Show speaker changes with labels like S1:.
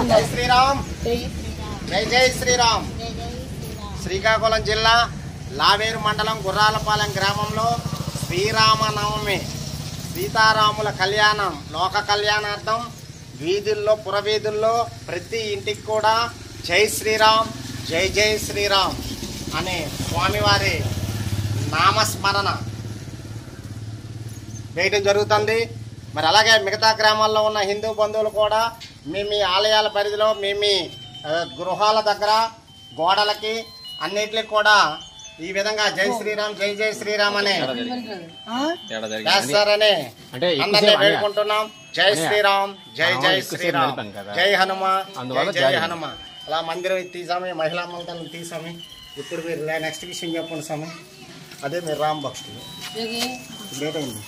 S1: జై శ్రీరామ్ జై జై శ్రీరామ్. శ్రీకాకుళం జిల్లా లావేరు మండలం గుర్రాలపాలెం గ్రామంలో శ్రీరామనవమి సీతారాముల కళ్యాణం లోక కళ్యాణార్థం వీధుల్లో పురవీధుల్లో ప్రతి ఇంటికి కూడా జై శ్రీరామ్ జై జై శ్రీరామ్ అనే స్వామివారి నామస్మరణ వేయడం జరుగుతుంది. మరి అలాగే మిగతా గ్రామాల్లో ఉన్న హిందూ బంధువులు కూడా మీ ఆలయాల పరిధిలో మీ గృహాల దగ్గర గోడలకి అన్నిటికి కూడా ఈ విధంగా జై శ్రీరామ్ జై జై శ్రీరామ్ అనే చేస్తారని అందరినీ వేడుకుంటున్నాం. జై శ్రీరామ్ జై జై శ్రీరామ్ జై హనుమ జై హనుమ. అలా మందిరం తీసామి, మహిళా మందిరం తీసామి. ఇప్పుడు మీరు నెక్స్ట్ విషయం చెప్పండి స్వామి. అదే మీరు రామ్ భక్తులు లేదండి.